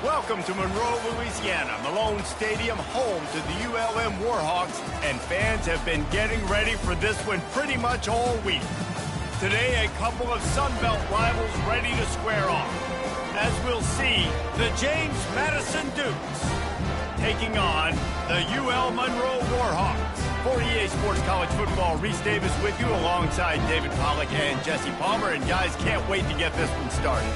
Welcome to Monroe, Louisiana, Malone Stadium, home to the ULM Warhawks, and fans have been getting ready for this one pretty much all week. Today, a couple of Sun Belt rivals ready to square off. As we'll see, the James Madison Dukes taking on the UL Monroe Warhawks. For EA Sports College Football, Reese Davis with you alongside David Pollack and Jesse Palmer, and guys, can't wait to get this one started.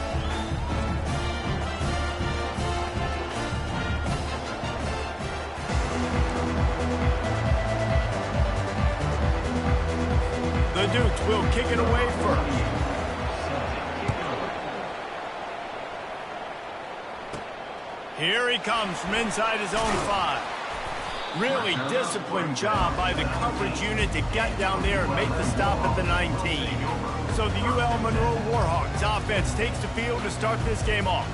The Dukes will kick it away first. Here he comes from inside his own 5. Really disciplined job by the coverage unit to get down there and make the stop at the 19. So the UL Monroe Warhawks offense takes the field to start this game off.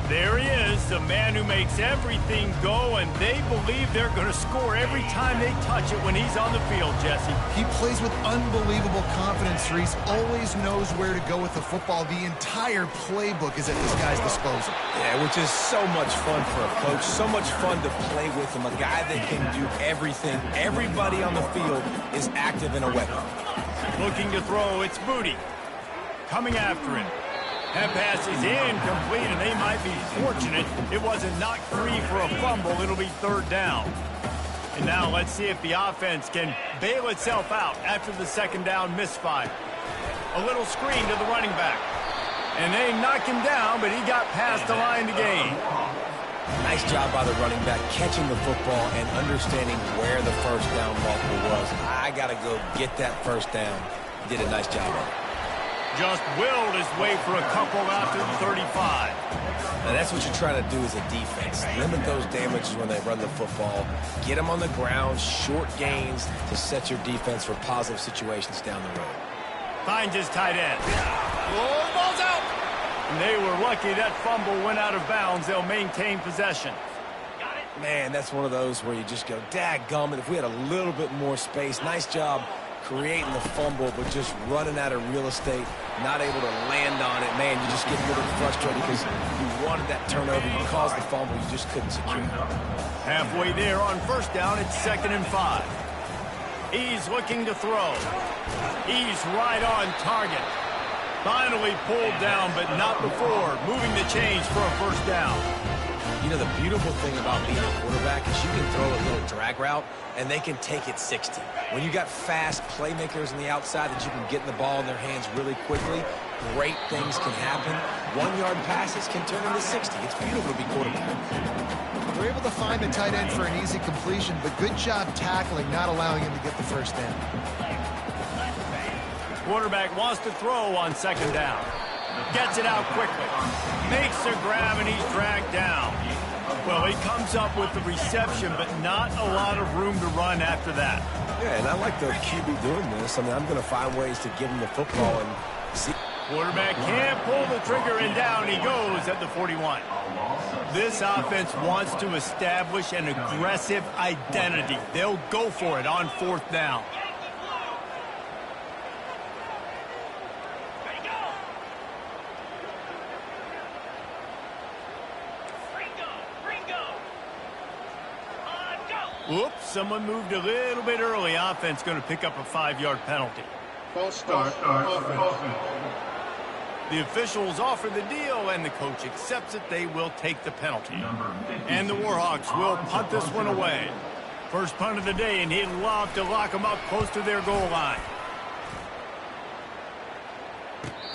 There he is, the man who makes everything go, and they believe they're going to score every time they touch it when he's on the field, Jesse. He plays with unbelievable confidence, Reese. Always knows where to go with the football. The entire playbook is at this guy's disposal. Yeah, which is so much fun for a coach. So much fun to play with him. A guy that can do everything. Everybody on the field is active in a weapon. Looking to throw, it's Booty. Coming after him. That pass is incomplete, and they might be fortunate it wasn't knocked free for a fumble. It'll be third down. And now let's see if the offense can bail itself out after the second down misfire. A little screen to the running back. And they knock him down, but he got past the line to gain. Nice job by the running back catching the football and understanding where the first down marker was. I got to go get that first down. Did a nice job of it. Just willed his way for a couple after the 35. Now that's what you're trying to do as a defense. Limit those damages when they run the football. Get them on the ground, short gains to set your defense for positive situations down the road. Finds his tight end. Oh, ball's out! And they were lucky that fumble went out of bounds. They'll maintain possession. Man, that's one of those where you just go, dadgummit, if we had a little bit more space. Nice job creating the fumble, but just running out of real estate, not able to land on it. Man, you just get a little frustrated because you wanted that turnover. You caused the fumble. You just couldn't secure it. Halfway there on first down, it's 2nd and 5. He's looking to throw. He's right on target. Finally pulled down, but not before. Moving the chains for a first down. You know, the beautiful thing about being a quarterback is you can throw a little drag route, and they can take it 60. When you got fast playmakers on the outside that you can get the ball in their hands really quickly, great things can happen. 1-yard passes can turn into 60. It's beautiful to be quarterback. They're able to find the tight end for an easy completion, but good job tackling, not allowing him to get the first down. Quarterback wants to throw on 2nd down. Gets it out quickly. Makes a grab, and he's dragged down. Well, he comes up with the reception, but not a lot of room to run after that. Yeah, and I like the QB doing this. I mean, I'm going to find ways to give him the football and see. Quarterback can't pull the trigger, and down he goes at the 41. This offense wants to establish an aggressive identity. They'll go for it on 4th down. Whoops, someone moved a little bit early. Offense going to pick up a 5-yard penalty. False start. Offense. The officials offer the deal, and the coach accepts it. They will take the penalty. And the Warhawks will punt this one away. First punt of the day, and he'd love to lock them up close to their goal line.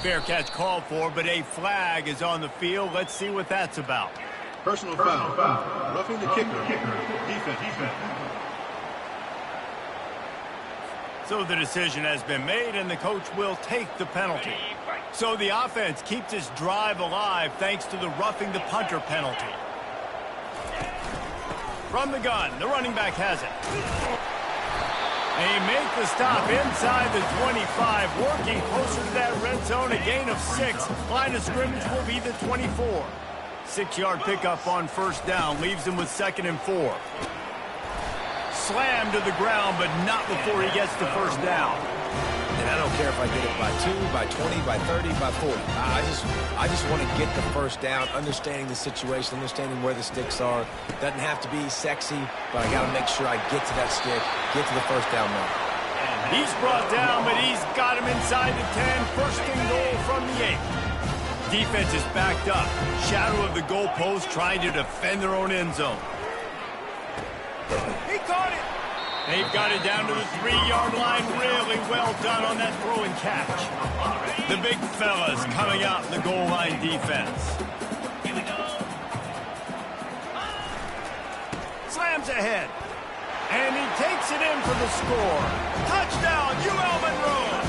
Fair catch called for, but a flag is on the field. Let's see what that's about. Personal foul. Roughing the kicker. Defense. So the decision has been made, and the coach will take the penalty. So the offense keeps this drive alive thanks to the roughing the punter penalty. From the gun, the running back has it. They make the stop inside the 25, working closer to that red zone, a gain of 6. Line of scrimmage will be the 24. 6-yard pickup on first down leaves him with 2nd and 4. Slammed to the ground, but not before he gets the first down. And I don't don't care if I get it by 2, by 20, by 30, by 40. I just want to get the first down, understanding the situation, understanding where the sticks are. Doesn't have to be sexy, but I got to make sure I get to that stick, get to the first down mark. He's brought down, but he's got him inside the 10. First and goal from the 8. Defense is backed up. Shadow of the goalpost trying to defend their own end zone. He caught it. They've got it down to the 3-yard line. Really well done on that throw and catch. The big fellas coming out in the goal line defense. Slams ahead. And he takes it in for the score. Touchdown, UL Monroe.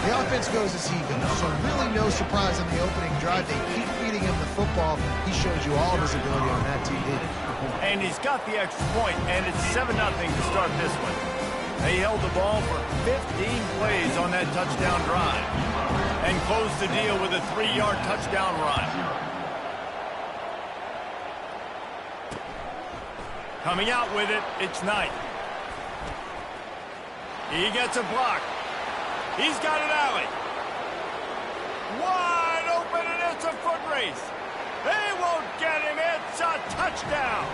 The offense goes as he goes, so really no surprise on the opening drive. They keep feeding him the football. He showed you all of his ability on that TD. And he's got the extra point, and it's 7-0 to start this one. They held the ball for 15 plays on that touchdown drive and closed the deal with a 3-yard touchdown run. Coming out with it, it's Knight. He gets a block. He's got an alley. Wide open, and it's a foot race. They won't get him. It's a touchdown.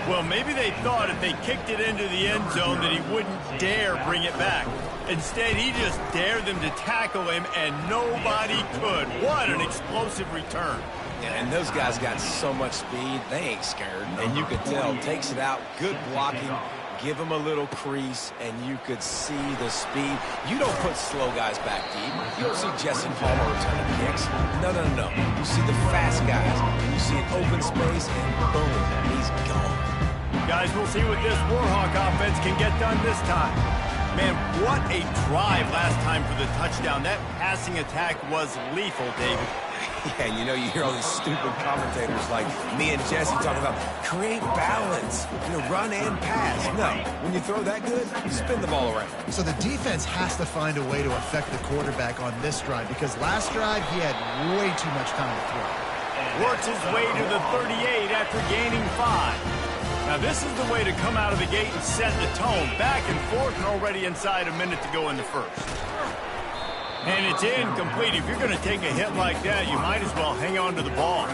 Well, maybe they thought if they kicked it into the end zone that he wouldn't dare bring it back. Instead, he just dared them to tackle him, and nobody could. What an explosive return. Yeah, and those guys got so much speed, they ain't scared. And you could tell, takes it out, good blocking, give him a little crease, and you could see the speed. You don't put slow guys back deep. You don't see Jesse Palmer returning kicks. No. You see the fast guys. You see an open space, and boom, he's gone. Guys, we'll see what this Warhawk offense can get done this time. Man, what a drive last time for the touchdown. That passing attack was lethal, David. Yeah, you know, you hear all these stupid commentators like me and Jesse talking about create balance, run and pass. No, when you throw that good, you spin the ball around. So the defense has to find a way to affect the quarterback on this drive because last drive he had way too much time to throw. Works his way to the 38 after gaining 5. Now this is the way to come out of the gate and set the tone. Back and forth and already inside a minute to go in the first. And it's incomplete. If you're going to take a hit like that, you might as well hang on to the ball.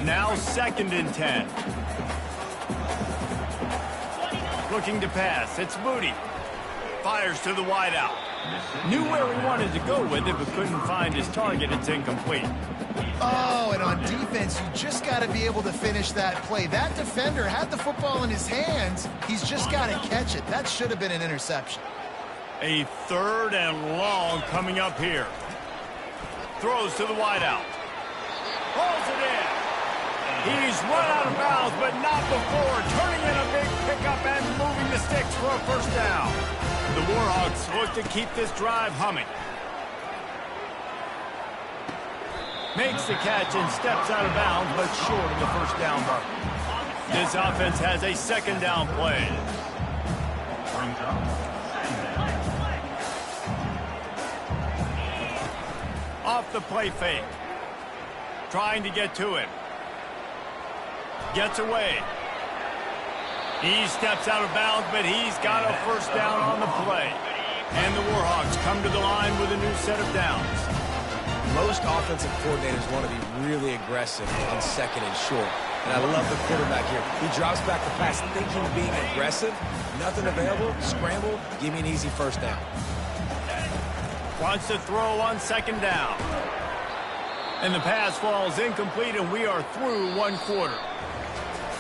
Now 2nd and 10. Looking to pass. It's Moody. Fires to the wideout. Knew where he wanted to go with it, but couldn't find his target. It's incomplete. Oh, and on defense, you just got to be able to finish that play. That defender had the football in his hands. He's just got to catch it. That should have been an interception. A 3rd and long coming up here. Throws to the wideout. Pulls it in. He's run out of bounds, but not before. Turning in a big pickup and moving the sticks for a first down. The Warhawks look to keep this drive humming. Makes the catch and steps out of bounds, but short of the first down mark. This offense has a 2nd down play. Off the play fake. Trying to get to him. Gets away. He steps out of bounds, but he's got a first down on the play. And the Warhawks come to the line with a new set of downs. Most offensive coordinators want to be really aggressive on 2nd and short. And I love the quarterback here. He drops back the pass thinking being aggressive. Nothing available. Scramble. Give me an easy first down. Wants to throw on 2nd down. And the pass falls incomplete, and we are through 1 quarter.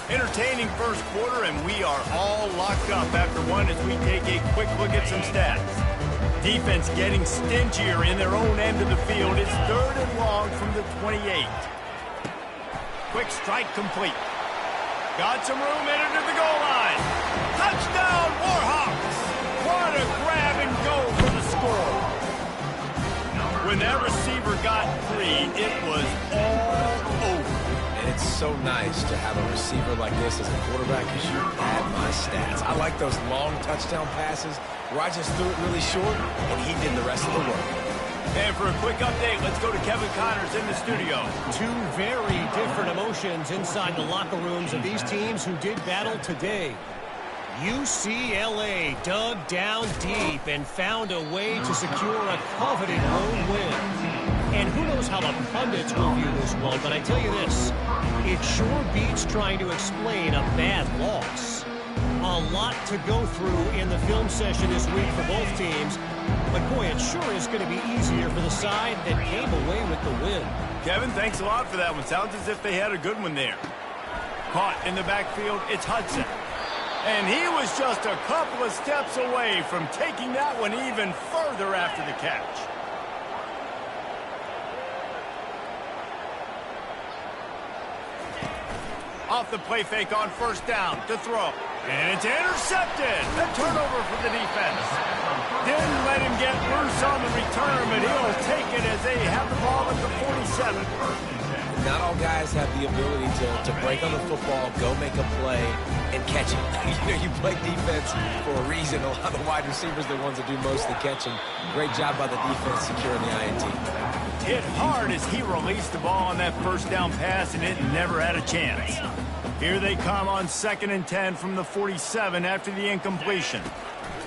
Entertaining first quarter, and we are all locked up after one as we take a quick look at some stats. Defense getting stingier in their own end of the field. It's 3rd and long from the 28. Quick strike complete. Got some room, entered to the goal line. Touchdown, Warhawks! What a grab and go for the score. When that receiver got free, it was all over. And it's so nice to have a receiver like this as a quarterback because you add my stats. I like those long touchdown passes where I just threw it really short and he did the rest of the work. And for a quick update, let's go to Kevin Connors in the studio. 2 very different emotions inside the locker rooms of these teams who did battle today. UCLA dug down deep and found a way to secure a coveted road win. And who knows how the pundits will view this one, but I tell you this, it sure beats trying to explain a bad loss. A lot to go through in the film session this week for both teams, but boy, it sure is going to be easier for the side that came away with the win. Kevin, thanks a lot for that one. Sounds as if they had a good one there. Caught in the backfield, it's Hudson. And he was just a couple of steps away from taking that one even further after the catch. Off the play fake on first down to throw. And it's intercepted. A turnover for the defense. Didn't let him get loose on the return, but he'll take it as they have the ball at the 47. Not all guys have the ability to break on the football, go make a play, and catch it. You play defense for a reason. A lot of the wide receivers are the ones that do most of the catching. Great job by the defense securing the INT. Hit hard as he released the ball on that first down pass, and it never had a chance. Here they come on 2nd and 10 from the 47 after the incompletion.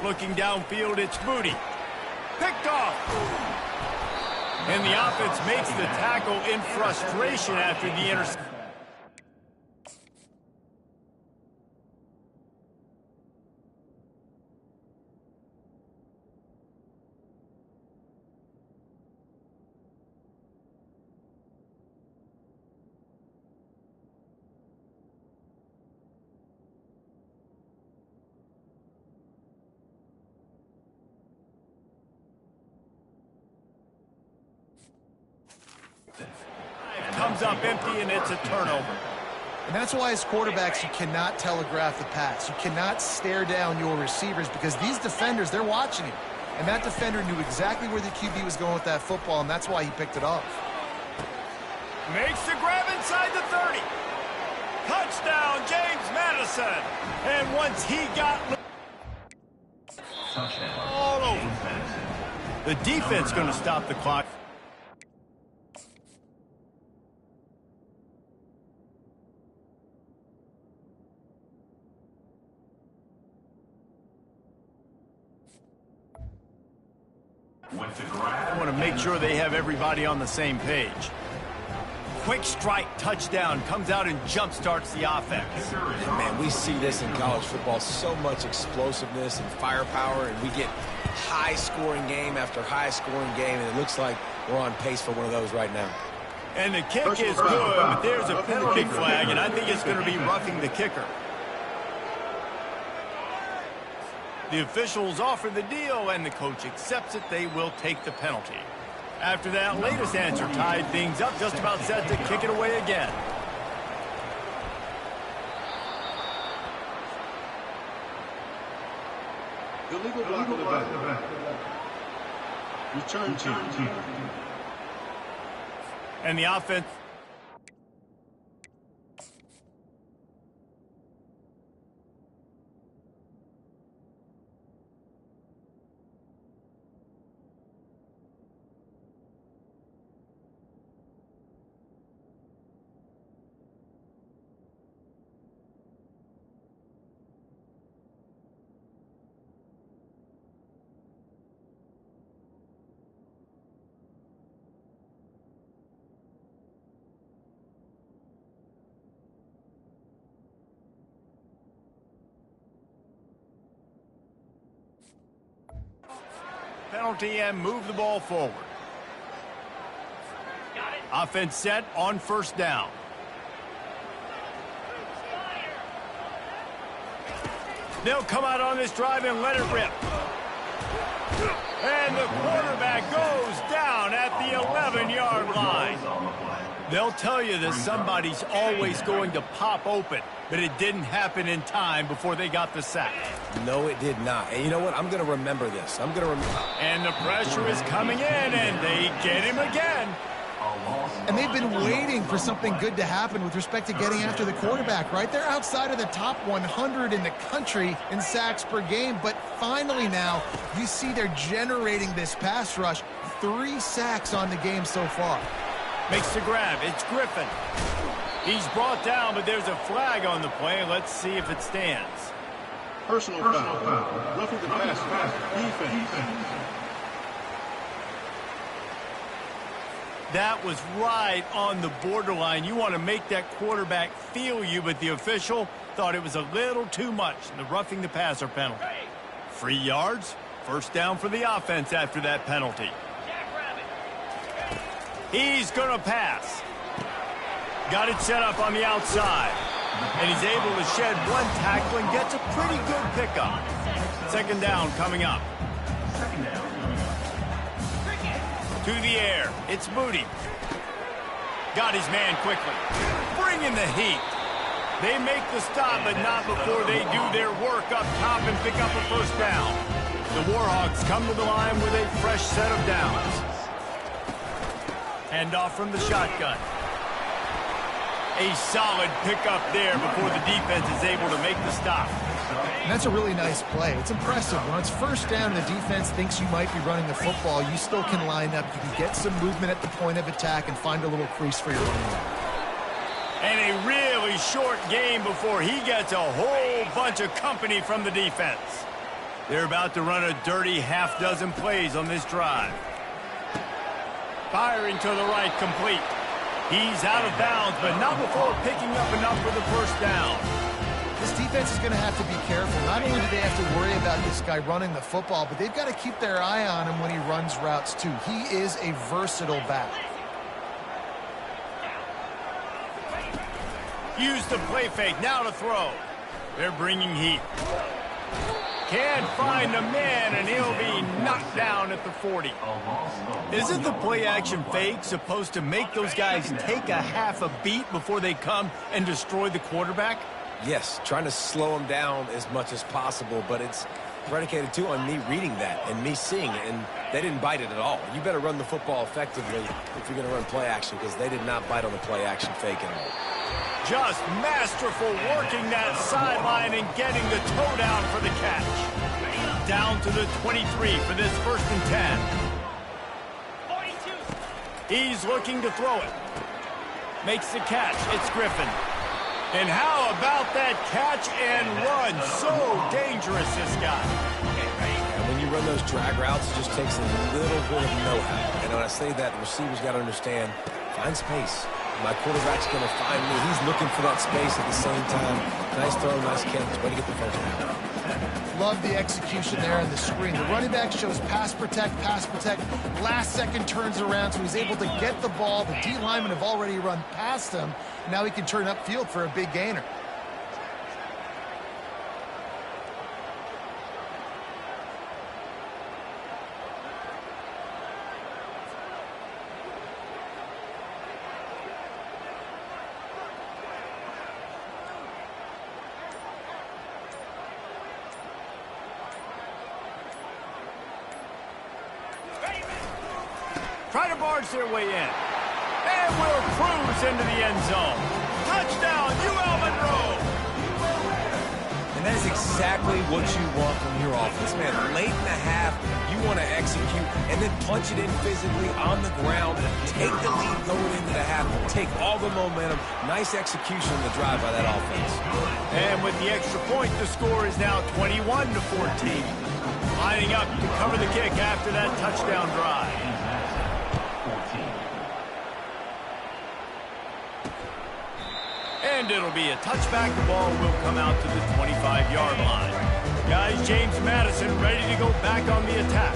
Looking downfield, it's Moody. Picked off. And the offense makes the tackle in frustration after the interception. Comes up empty, and it's a turnover. And that's why as quarterbacks, you cannot telegraph the pass. You cannot stare down your receivers because these defenders, they're watching it. And that defender knew exactly where the QB was going with that football, and that's why he picked it off. Makes the grab inside the 30. Touchdown, James Madison. And once he got all over, the defense going to stop the clock. I want to make sure they have everybody on the same page. Quick strike touchdown comes out and jump starts the offense. Man, we see this in college football, so much explosiveness and firepower, and we get high-scoring game after high-scoring game, and it looks like we're on pace for one of those right now. And the kick is good, but there's a penalty flag, and I think it's going to be roughing the kicker. The officials offer the deal, and the coach accepts it. They will take the penalty. After that latest answer tied things up, just about set to kick it away again. Illegal block on the back. Return team. And the offense. Penalty and move the ball forward. Offense set on first down. They'll come out on this drive and let it rip. And the quarterback goes down at the 11-yard line. They'll tell you that somebody's always going to pop open, but it didn't happen in time before they got the sack. No, it did not. And you know what? I'm going to remember this. I'm going to remember. And the pressure is coming in, and they get him again. And they've been waiting for something good to happen with respect to getting after the quarterback, right? They're outside of the top 100 in the country in sacks per game, but finally now you see they're generating this pass rush. 3 sacks on the game so far. Makes the grab. It's Griffin. He's brought down, but there's a flag on the play. Let's see if it stands. Personal foul. Roughing the passer. Defense. That was right on the borderline. You want to make that quarterback feel you, but the official thought it was a little too much. The roughing the passer penalty. 3 yards, first down for the offense after that penalty. He's going to pass. Got it set up on the outside. And he's able to shed one tackle and gets a pretty good pickup. Second down coming up. To the air. It's Moody. Got his man quickly. Bringing the heat. They make the stop, but not before they do their work up top and pick up a first down. The Warhawks come to the line with a fresh set of downs. Hand off from the shotgun. A solid pickup there before the defense is able to make the stop. And that's a really nice play. It's impressive. When it's first down and the defense thinks you might be running the football, you still can line up. You can get some movement at the point of attack and find a little crease for your running back. And a really short game before he gets a whole bunch of company from the defense. They're about to run a dirty half-dozen plays on this drive. Firing to the right, complete. He's out of bounds, but not before picking up enough for the first down. This defense is going to have to be careful. Not only do they have to worry about this guy running the football, but they've got to keep their eye on him when he runs routes, too. He is a versatile back. Use the play fake, now to throw. They're bringing heat. Can't find a man, and he'll be knocked down at the 40. Isn't the play-action fake supposed to make those guys take a half a beat before they come and destroy the quarterback? Yes, trying to slow him down as much as possible, but it's predicated, too, on me reading that and me seeing it, and they didn't bite it at all. You better run the football effectively if you're going to run play-action, because they did not bite on the play-action fake at all. Just masterful working that sideline and getting the toe down for the catch. Down to the 23 for this 1st and 10. He's looking to throw it. Makes the catch. It's Griffin. And how about that catch and run? So dangerous, this guy. And when you run those drag routes, it just takes a little bit of know-how. And when I say that, the receivers got to understand, find space. My quarterback's going to find me. He's looking for that space at the same time. Nice throw, nice catch. Way to get the first down. Love the execution there on the screen. The running back shows pass protect, pass protect. Last second turns around, so he's able to get the ball. The D linemen have already run past him. Now he can turn upfield for a big gainer. Try to barge their way in. And will cruise into the end zone. Touchdown, UL Monroe! And that is exactly what you want from your offense, man. Late in the half, you want to execute and then punch it in physically on the ground. Take the lead going into the half. Take all the momentum. Nice execution in the drive by that offense. And with the extra point, the score is now 21-14. Lining up to cover the kick after that touchdown drive. And it'll be a touchback. The ball will come out to the 25-yard line. Guys, James Madison ready to go back on the attack.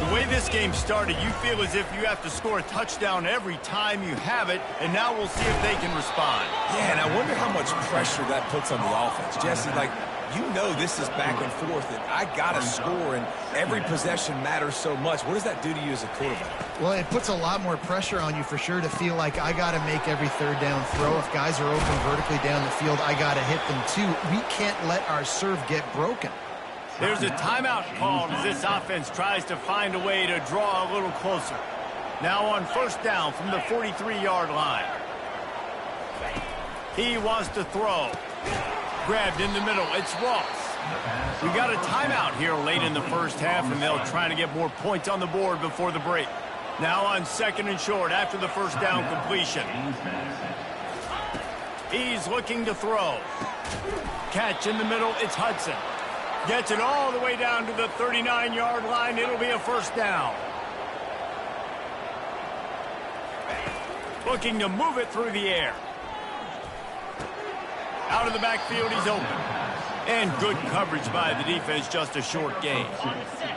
The way this game started, you feel as if you have to score a touchdown every time you have it, and now we'll see if they can respond. Yeah, and I wonder how much pressure that puts on the offense. Jesse, like, you know this is back and forth, and I got to score, and every possession matters so much. What does that do to you as a quarterback? Well, it puts a lot more pressure on you for sure to feel like I got to make every third down throw. If guys are open vertically down the field, I got to hit them too. We can't let our serve get broken. There's a timeout called as this offense tries to find a way to draw a little closer. Now on first down from the 43-yard line. He wants to throw. Grabbed in the middle. It's Ross. We got a timeout here late in the first half, and they'll try to get more points on the board before the break. Now on second and short after the first down completion. He's looking to throw. Catch in the middle. It's Hudson. Gets it all the way down to the 39-yard line. It'll be a first down. Looking to move it through the air. Out of the backfield, he's open. And good coverage by the defense, just a short gain.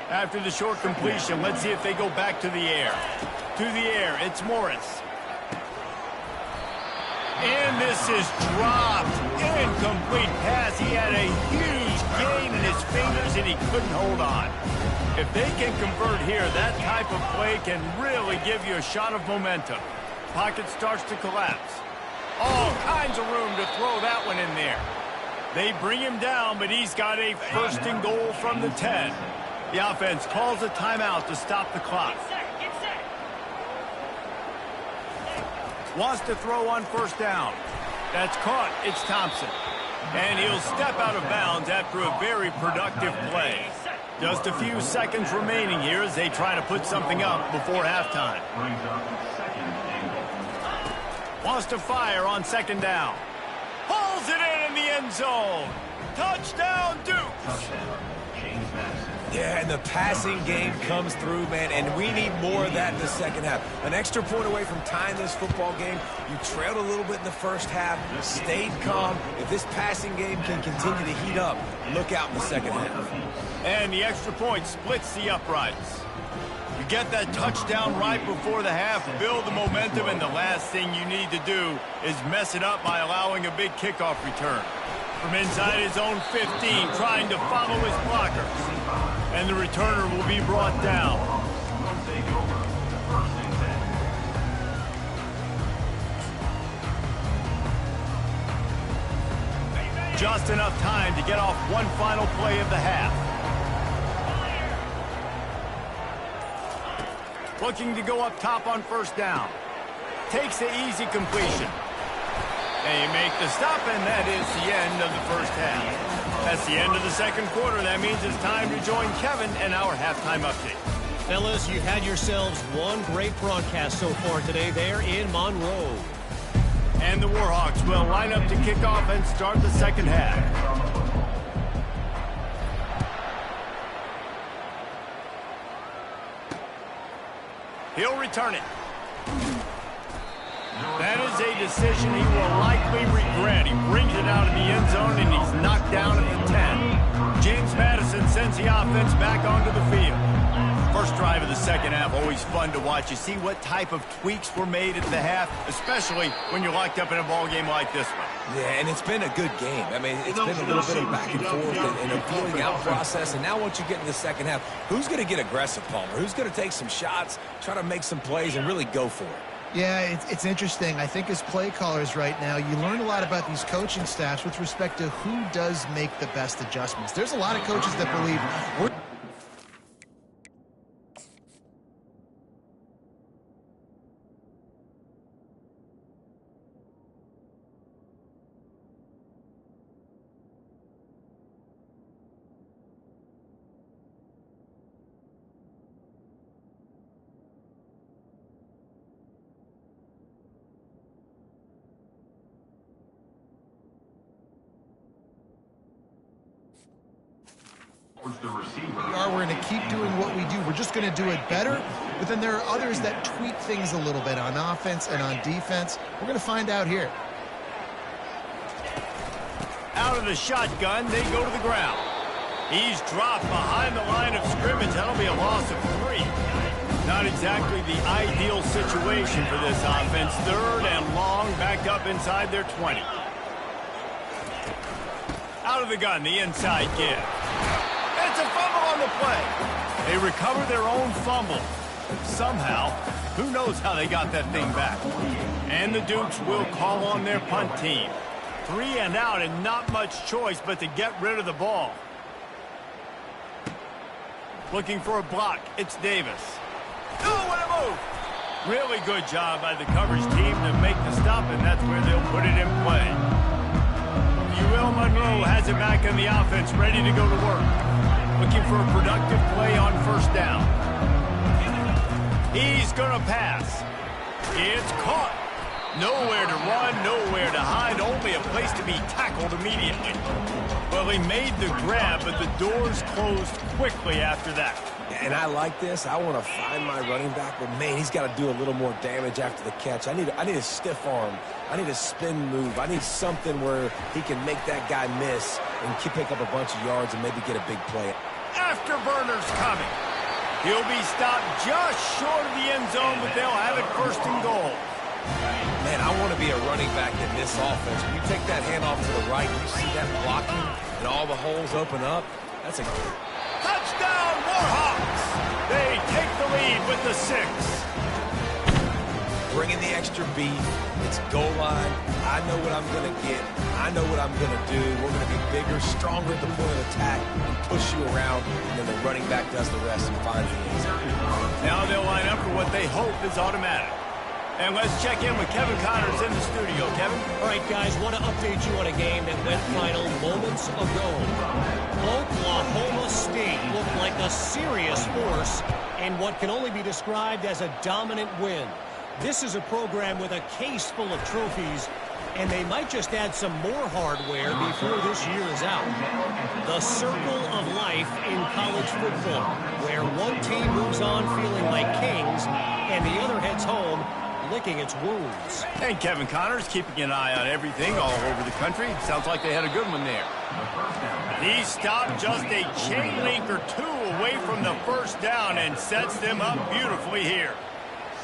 After the short completion, let's see if they go back to the air. To the air, it's Morris. And this is dropped. Incomplete pass. He had a huge gain in his fingers, and he couldn't hold on. If they can convert here, that type of play can really give you a shot of momentum. Pocket starts to collapse. All kinds of room to throw that one in there. They bring him down, but he's got a first and goal from the 10. The offense calls a timeout to stop the clock. Wants to throw on first down. That's caught. It's Thompson. And he'll step out of bounds after a very productive play. Just a few seconds remaining here as they try to put something up before halftime. Wants to fire on second down. Pulls it in the end zone. Touchdown, Dukes. Yeah, and the passing game comes through, man, and we need more of that in the second half. An extra point away from tying this football game. You trailed a little bit in the first half, stayed calm. If this passing game can continue to heat up, look out in the second half. And the extra point splits the uprights. You get that touchdown right before the half, build the momentum, and the last thing you need to do is mess it up by allowing a big kickoff return. From inside his own 15, trying to follow his blockers. And the returner will be brought down. Just enough time to get off one final play of the half. Looking to go up top on first down. Takes the easy completion. They make the stop, and that is the end of the first half. That's the end of the second quarter. That means it's time to join Kevin and our halftime update. Fellas, you've had yourselves one great broadcast so far today there in Monroe. And the Warhawks will line up to kick off and start the second half. He'll return it. That is a decision he will likely regret. He brings it out of the end zone, and he's knocked down at the 10. James Madison sends the offense back onto the field. First drive of the second half, always fun to watch. You see what type of tweaks were made at the half, especially when you're locked up in a ball game like this one. Yeah, and it's been a good game. I mean, it's been a little bit of back and forth and a feeling out process. And now once you get in the second half, who's going to get aggressive, Palmer? Who's going to take some shots, try to make some plays, and really go for it? Yeah, it's interesting. I think as play callers right now, you learn a lot about these coaching staffs with respect to who does make the best adjustments. There's a lot of coaches that believe we're we're going to keep doing what we do. We're just going to do it better. But then there are others that tweak things a little bit on offense and on defense. We're going to find out here. Out of the shotgun, they go to the ground. He's dropped behind the line of scrimmage. That'll be a loss of 3. Not exactly the ideal situation for this offense. Third and long, backed up inside their 20. Out of the gun, the inside give. It's a fumble on the play. They recover their own fumble. Somehow, who knows how they got that thing back. And the Dukes will call on their punt team. 3 and out, and not much choice but to get rid of the ball. Looking for a block. It's Davis. Oh, what a move. Really good job by the coverage team to make the stop, and that's where they'll put it in play. UL Monroe has it back in the offense, ready to go to work. Looking for a productive play on first down. He's going to pass. It's caught. Nowhere to run, nowhere to hide, only a place to be tackled immediately. Well, he made the grab, but the doors closed quickly after that. And I like this. I want to find my running back, but man, he's got to do a little more damage after the catch. I need a stiff arm. I need a spin move. I need something where he can make that guy miss and pick up a bunch of yards and maybe get a big play. Afterburner's coming. He'll be stopped just short of the end zone, but they'll have it first and goal. Man, I want to be a running back in this offense. When you take that handoff to the right, you see that blocking and all the holes open up. That's a touchdown, Warhawks! They take the lead with the 6. Bringing the extra beef. It's goal line. I know what I'm going to get. I know what I'm going to do. We're going to be bigger, stronger at the point of attack and push you around, and then the running back does the rest and finds the end zone. Now they'll line up for what they hope is automatic. And let's check in with Kevin Connors in the studio. Kevin? All right, guys, want to update you on a game that went final moments ago. Oklahoma State looked like a serious force in what can only be described as a dominant win. This is a program with a case full of trophies, and they might just add some more hardware before this year is out. The circle of life in college football, where one team moves on feeling like kings, and the other heads home licking its wounds. And Kevin Connors keeping an eye on everything all over the country. Sounds like they had a good one there. He stopped just a chain link or two away from the first down and sets them up beautifully here.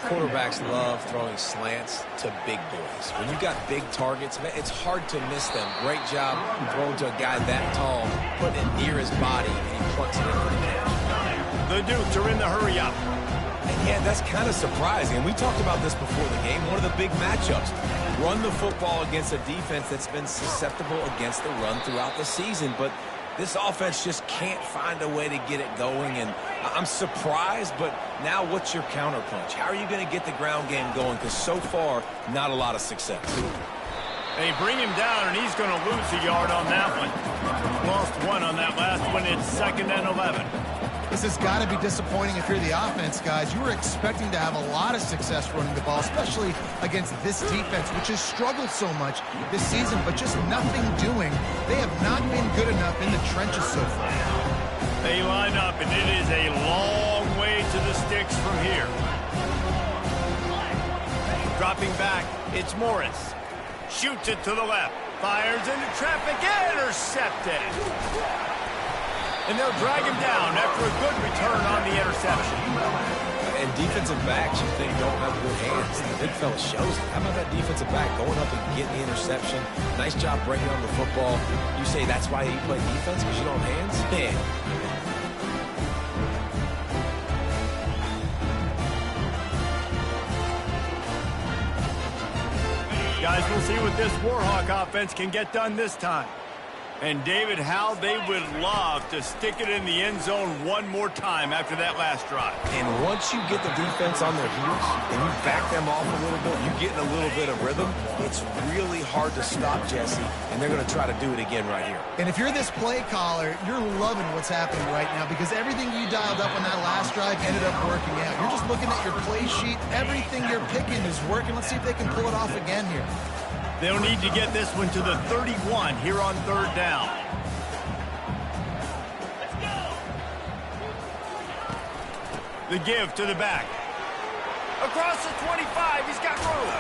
Quarterbacks love throwing slants to big boys. When you got big targets, man, it's hard to miss them. Great job throwing to a guy that tall, putting it near his body, and he plucks it in for the catch. The Dukes are in the hurry up. And yeah, that's kind of surprising. And we talked about this before the game. One of the big matchups. Run the football against a defense that's been susceptible against the run throughout the season. But this offense just can't find a way to get it going. And I'm surprised, but now what's your counterpunch? How are you going to get the ground game going? Because so far, not a lot of success. They bring him down, and he's going to lose a yard on that one. Lost one on that last one. It's 2nd and 11. This has got to be disappointing if you're the offense, guys. You were expecting to have a lot of success running the ball, especially against this defense, which has struggled so much this season, but just nothing doing. They have not been good enough in the trenches so far. They line up, and it is a long way to the sticks from here. Dropping back, it's Morris. Shoots it to the left. Fires into traffic. Intercepted. And they'll drag him down after a good return on the interception. And defensive backs you think don't have good hands. The big fella shows it. How about that defensive back going up and getting the interception? Nice job breaking on the football. You say that's why you play defense, because you don't have hands? Man. Guys, we'll see what this Warhawk offense can get done this time. And, David, how they would love to stick it in the end zone one more time after that last drive. And once you get the defense on their heels and you back them off a little bit, you get in a little bit of rhythm, it's really hard to stop, Jesse, and they're going to try to do it again right here. And if you're this play caller, you're loving what's happening right now because everything you dialed up on that last drive ended up working out. You're just looking at your play sheet. Everything you're picking is working. Let's see if they can pull it off again here. They'll need to get this one to the 31 here on 3rd down. The give to the back. Across the 25, he's got room.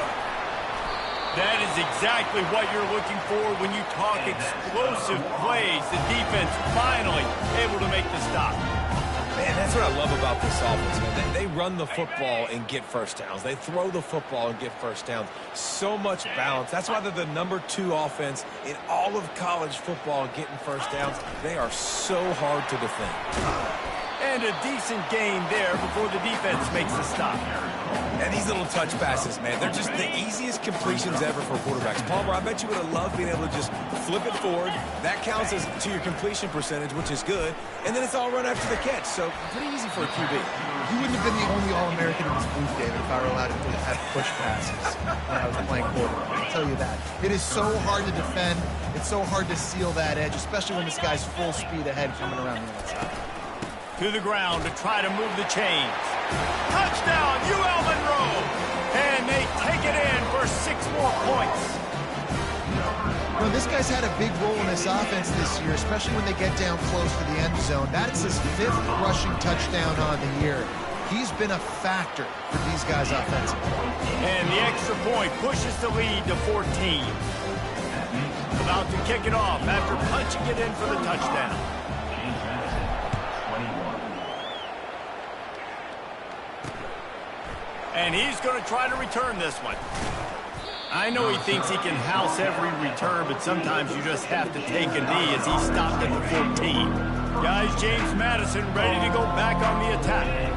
That is exactly what you're looking for when you talk explosive plays. The defense finally able to make the stop. Man, that's what I love about this offense, man. They run the football and get first downs. They throw the football and get first downs. So much balance. That's why they're the #2 offense in all of college football getting first downs. They are so hard to defend. And a decent gain there before the defense makes the stop. And these little touch passes, man, they're just the easiest completions ever for quarterbacks. Palmer, I bet you would have loved being able to just flip it forward. That counts as to your completion percentage, which is good. And then it's all run after the catch. So pretty easy for a QB. You wouldn't have been the only All-American in this booth, David, if I were allowed to have push passes when I was playing quarterback. I'll tell you that. It is so hard to defend. It's so hard to seal that edge, especially when this guy's full speed ahead coming around the outside. To the ground to try to move the chains. Touchdown, UL Monroe! And they take it in for 6 more points. Well, this guy's had a big role in this offense this year, especially when they get down close to the end zone. That's his 5th rushing touchdown on the year. He's been a factor for these guys offensively. And the extra point pushes the lead to 14. About to kick it off after punching it in for the touchdown. And he's going to try to return this one. I know he thinks he can house every return, but sometimes you just have to take a knee as he stopped at the 14. Guys, James Madison ready to go back on the attack.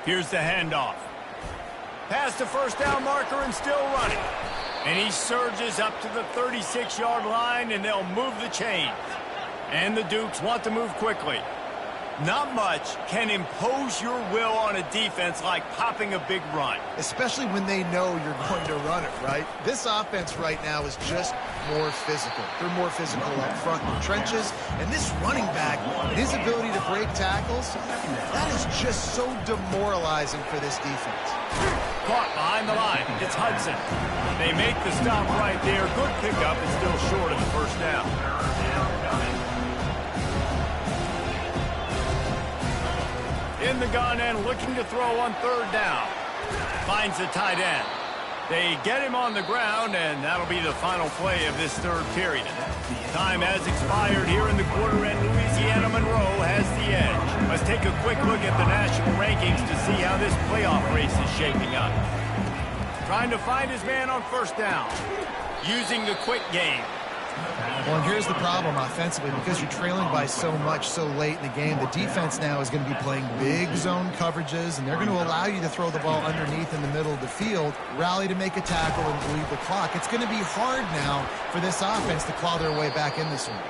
Here's the handoff. Past the first down marker and still running. And he surges up to the 36-yard line, and they'll move the chains. And the Dukes want to move quickly. Not much can impose your will on a defense like popping a big run. Especially when they know you're going to run it, right? This offense right now is just more physical. They're more physical up front in the trenches. And this running back, his ability to break tackles, that is just so demoralizing for this defense. Caught behind the line. It's Hudson. They make the stop right there. Good pickup. It's still short of the first down. In the gun and looking to throw on 3rd down. Finds the tight end. They get him on the ground, and that'll be the final play of this 3rd period. Time has expired here in the quarter, and Louisiana Monroe has the edge. Let's take a quick look at the national rankings to see how this playoff race is shaping up. Trying to find his man on 1st down. Using the quick game. Well, and here's the problem offensively. Because you're trailing by so much so late in the game, the defense now is going to be playing big zone coverages, and they're going to allow you to throw the ball underneath in the middle of the field, rally to make a tackle, and bleed the clock. It's going to be hard now for this offense to claw their way back in this one.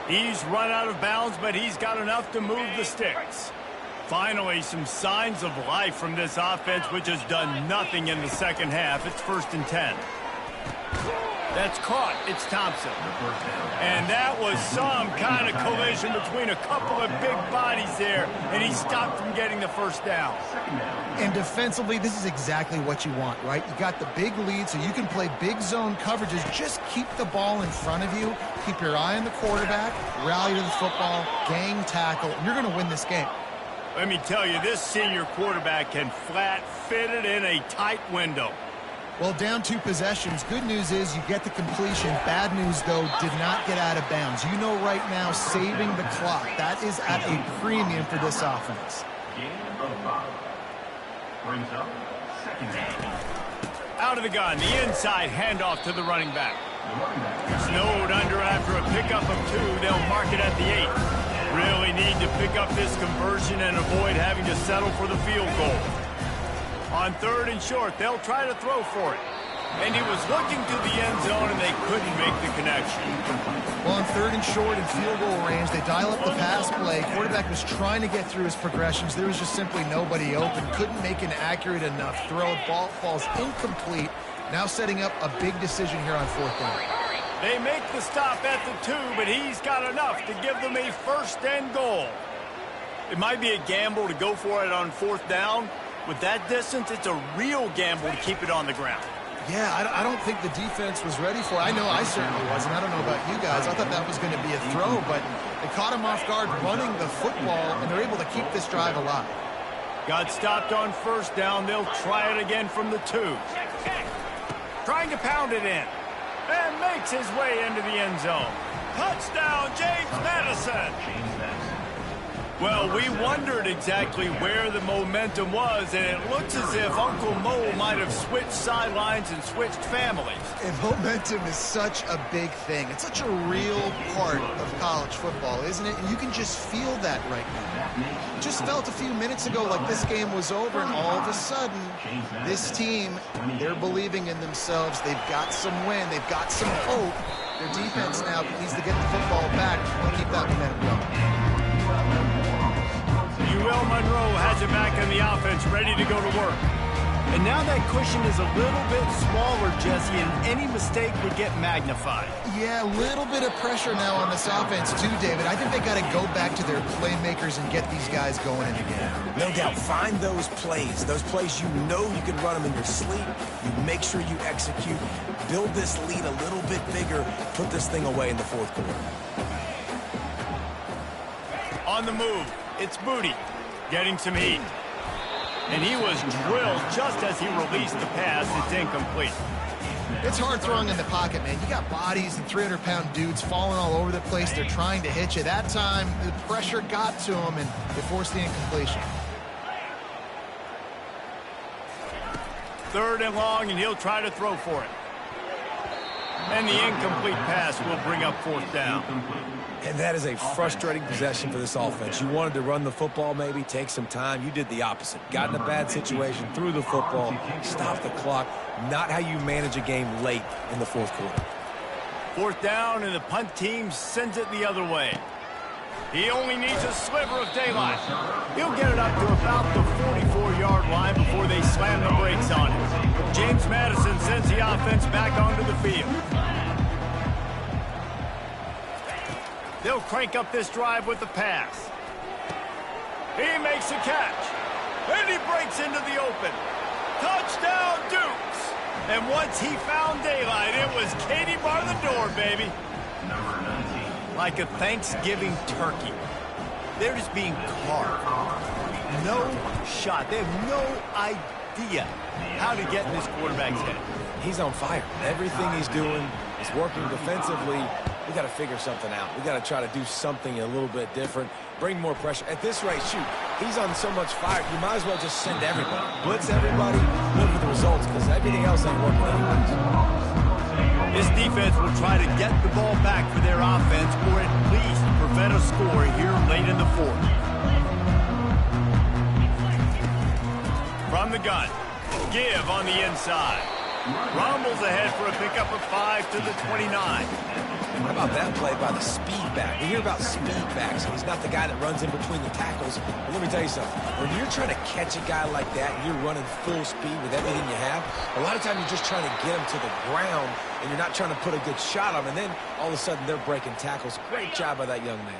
He's run out of bounds, but he's got enough to move the sticks. Finally, some signs of life from this offense, which has done nothing in the second half. It's 1st and 10. That's caught. It's Thompson. And that was some kind of collision between a couple of big bodies there, and he stopped from getting the 1st down. And defensively, this is exactly what you want, right? You got the big lead, so you can play big zone coverages. Just keep the ball in front of you. Keep your eye on the quarterback, rally to the football, gang tackle, and you're going to win this game. Let me tell you, this senior quarterback can flat fit it in a tight window. Well, down 2 possessions. Good news is you get the completion. Bad news, though, did not get out of bounds. You know right now, saving the clock. That is at a premium for this offense. Out of the gun, the inside handoff to the running back. Snowed under after a pickup of 2. They'll mark it at the 8. Really need to pick up this conversion and avoid having to settle for the field goal. On 3rd and short, they'll try to throw for it. And he was looking to the end zone, and they couldn't make the connection. Well, on 3rd and short and field goal range, they dial up the pass play. Quarterback was trying to get through his progressions. There was just simply nobody open. Couldn't make an accurate enough throw. Ball falls incomplete. Now setting up a big decision here on 4th down. They make the stop at the 2, but he's got enough to give them a 1st and goal. It might be a gamble to go for it on 4th down. With that distance, it's a real gamble to keep it on the ground. Yeah, I don't think the defense was ready for it. I know I certainly wasn't. I don't know about you guys. I thought that was going to be a throw, but they caught him off guard running the football, and they're able to keep this drive alive. Got stopped on 1st down. They'll try it again from the 2. Trying to pound it in. And makes his way into the end zone. Touchdown, James Madison. Well, we wondered exactly where the momentum was, and it looks as if Uncle Mo might have switched sidelines and switched families. And momentum is such a big thing. It's such a real part of college football, isn't it? And you can just feel that right now. Just felt a few minutes ago like this game was over, and all of a sudden, this team, they're believing in themselves. They've got some win. They've got some hope. Their defense now needs to get the football back and keep that momentum going. UL Monroe has it back in the offense, ready to go to work. And now that cushion is a little bit smaller, Jesse, and any mistake would get magnified. Yeah, a little bit of pressure now on this offense too, David. I think they got to go back to their playmakers and get these guys going in the game. No doubt. Find those plays you know you can run them in your sleep. You make sure you execute. Build this lead a little bit bigger. Put this thing away in the fourth quarter. On the move, it's Booty, getting some heat. And he was drilled just as he released the pass. It's incomplete. It's hard throwing in the pocket, man. You got bodies and 300-pound dudes falling all over the place. They're trying to hit you. That time, the pressure got to him, and they forced the incompletion. 3rd and long, and he'll try to throw for it. And the incomplete pass will bring up 4th down. And that is a frustrating possession for this offense. You wanted to run the football, maybe take some time. You did the opposite. Got in a bad situation, threw the football, stopped the clock. Not how you manage a game late in the fourth quarter. 4th down, and the punt team sends it the other way. He only needs a sliver of daylight. He'll get it up to about the 44-yard line before they slam the brakes on it. James Madison sends the offense back onto the field. They'll crank up this drive with the pass. He makes a catch. And he breaks into the open. Touchdown, Dukes. And once he found daylight, it was Katie bar the door, baby. Like a Thanksgiving turkey. They're just being carved. No shot. They have no idea how to get in this quarterback's head. He's on fire. Everything he's doing is working defensively. We got to figure something out. We got to try to do something a little bit different. Bring more pressure. At this rate, shoot, he's on so much fire. You might as well just send everybody. Blitz everybody, look for the results, because everything else ain't working anyways. This defense will try to get the ball back for their offense, or at least prevent a score here late in the 4th. From the gun, give on the inside. Rumbles ahead for a pickup of 5 to the 29. How about that play by the speed back? We hear about speed backs. He's not the guy that runs in between the tackles. But let me tell you something. When you're trying to catch a guy like that and you're running full speed with everything you have, a lot of times you're just trying to get him to the ground and you're not trying to put a good shot on him. And then all of a sudden they're breaking tackles. Great job by that young man.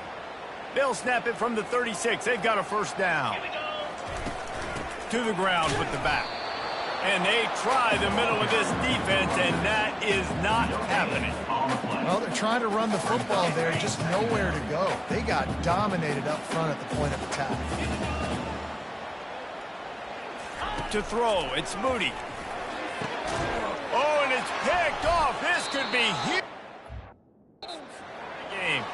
They'll snap it from the 36. They've got a 1st down. To the ground with the back. And they try the middle of this defense, and that is not happening. Well, they're trying to run the football there, just nowhere to go. They got dominated up front at the point of attack. To throw, it's Moody. Oh, and it's picked off. This could be huge. Game.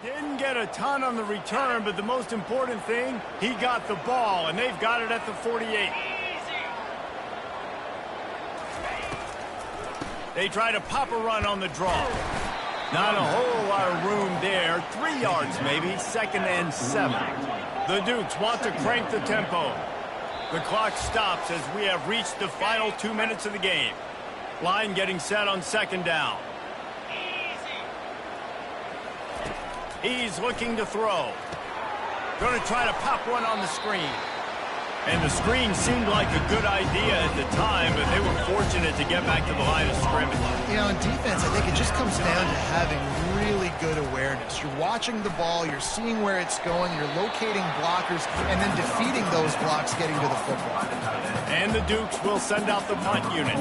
Didn't get a ton on the return, but the most important thing, he got the ball, and they've got it at the 48. They try to pop a run on the draw. Not a whole lot of room there. 3 yards maybe, 2nd and 7. The Dukes want to crank the tempo. The clock stops as we have reached the final 2 minutes of the game. Line getting set on 2nd down. He's looking to throw. Going to try to pop one on the screen. And the screen seemed like a good idea at the time, but they were fortunate to get back to the line of scrimmage. You know, on defense, I think it just comes down to having really good awareness. You're watching the ball, you're seeing where it's going, you're locating blockers, and then defeating those blocks getting to the football. And the Dukes will send out the punt unit.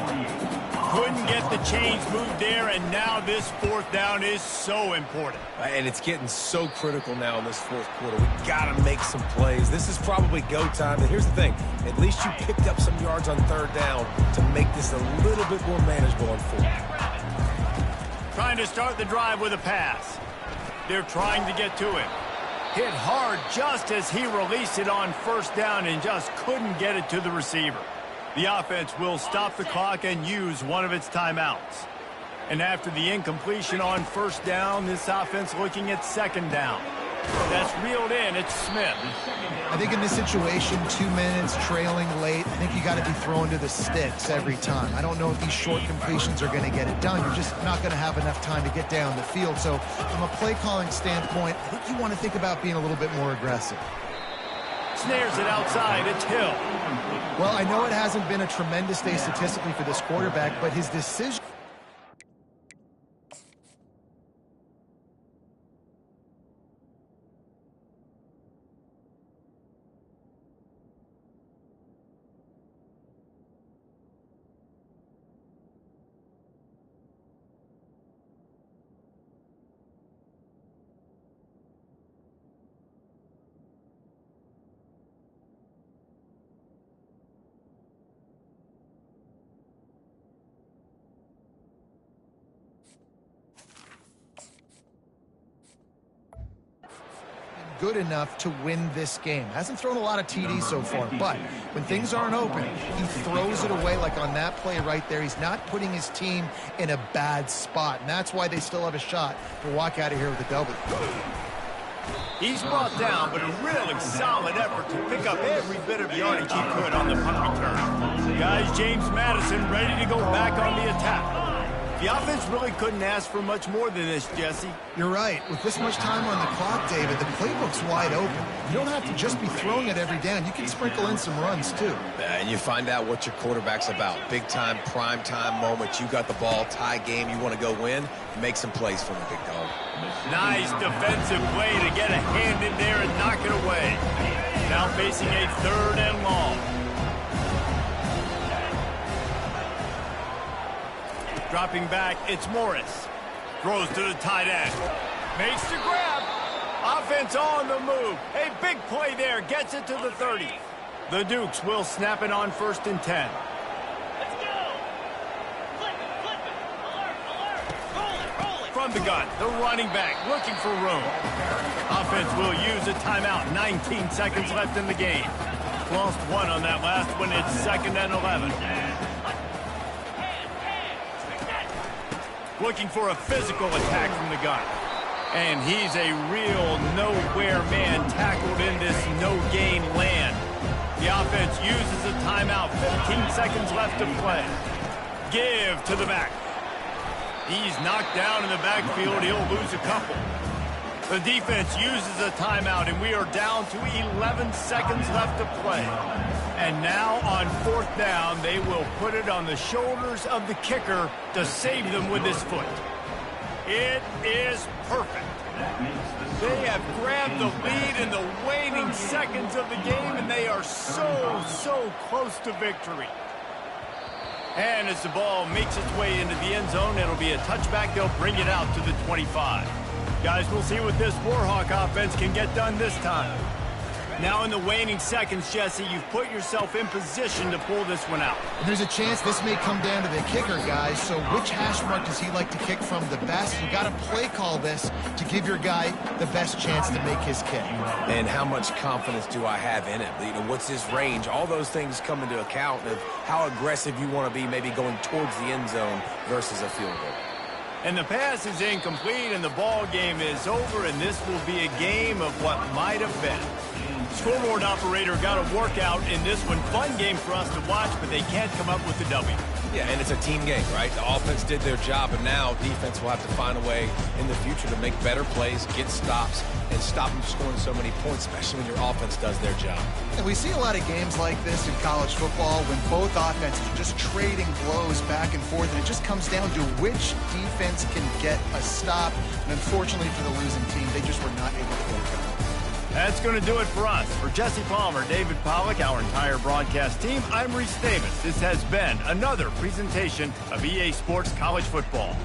Couldn't get the chains moved there, and now this 4th down is so important. And it's getting so critical now in this 4th quarter. We got to make some plays. This is probably go time. And here's the thing. At least you picked up some yards on 3rd down to make this a little bit more manageable on 4th. Trying to start the drive with a pass. They're trying to get to him. Hit hard just as he released it on first down and just couldn't get it to the receiver. The offense will stop the clock and use one of its timeouts. And after the incompletion on first down, this offense looking at second down. That's reeled in. It's Smith. I think in this situation, 2 minutes, trailing late, I think you got to be thrown to the sticks every time. I don't know if these short completions are going to get it done. You're just not going to have enough time to get down the field. So from a play calling standpoint, I think you want to think about being a little bit more aggressive. Snares it outside. It's Hill. Well, I know it hasn't been a tremendous day statistically for this quarterback, but his decision... good enough to win this game. Hasn't thrown a lot of TDs so far, but when things aren't open, he throws it away like on that play right there. He's not putting his team in a bad spot, and that's why they still have a shot to walk out of here with a W. He's brought down, but a really solid effort to pick up every bit of yardage he could on the punt return. Guys, James Madison ready to go back on the attack. The offense really couldn't ask for much more than this, Jesse. You're right. With this much time on the clock, David, the playbook's wide open. You don't have to just be throwing it every down. You can sprinkle in some runs, too. And you find out what your quarterback's about. Big-time, prime-time moment. You got the ball, tie game, you want to go win, make some plays for the big dog. Nice defensive play to get a hand in there and knock it away. Now facing a 3rd and long. Dropping back, it's Morris. Throws to the tight end. Makes the grab. Offense on the move. A big play there. Gets it to the 30. The Dukes will snap it on 1st and 10. Let's go. Flip it. Alert. Roll it. From the gun, the running back looking for room. Offense will use a timeout. 19 seconds left in the game. Lost one on that last one. It's 2nd and 11. Looking for a physical attack from the gun. And he's a real nowhere man tackled in this no-gain land. The offense uses a timeout. 15 seconds left to play. Give to the back. He's knocked down in the backfield. He'll lose a couple. The defense uses a timeout, and we are down to 11 seconds left to play. And now on 4th down, they will put it on the shoulders of the kicker to save them with his foot. It is perfect. They have grabbed the lead in the waning seconds of the game, and they are so close to victory. And as the ball makes its way into the end zone, it'll be a touchback. They'll bring it out to the 25. Guys, we'll see what this Warhawk offense can get done this time. Now in the waning seconds, Jesse, you've put yourself in position to pull this one out. And there's a chance this may come down to the kicker, guys. So which hash mark does he like to kick from the best? You got to play call this to give your guy the best chance to make his kick. And how much confidence do I have in it? You know, what's his range? All those things come into account of how aggressive you want to be maybe going towards the end zone versus a field goal. And the pass is incomplete, and the ball game is over, and this will be a game of what might have been. Scoreboard operator got a workout in this one. Fun game for us to watch, but they can't come up with the W. Yeah, and it's a team game, right? The offense did their job, and now defense will have to find a way in the future to make better plays, get stops, and stop them scoring so many points, especially when your offense does their job. And we see a lot of games like this in college football when both offenses are just trading blows back and forth, and it just comes down to which defense can get a stop. And unfortunately for the losing team, they just were not able to get it done. That's going to do it for us. For Jesse Palmer, David Pollack, our entire broadcast team, I'm Reese Davis. This has been another presentation of EA Sports College Football.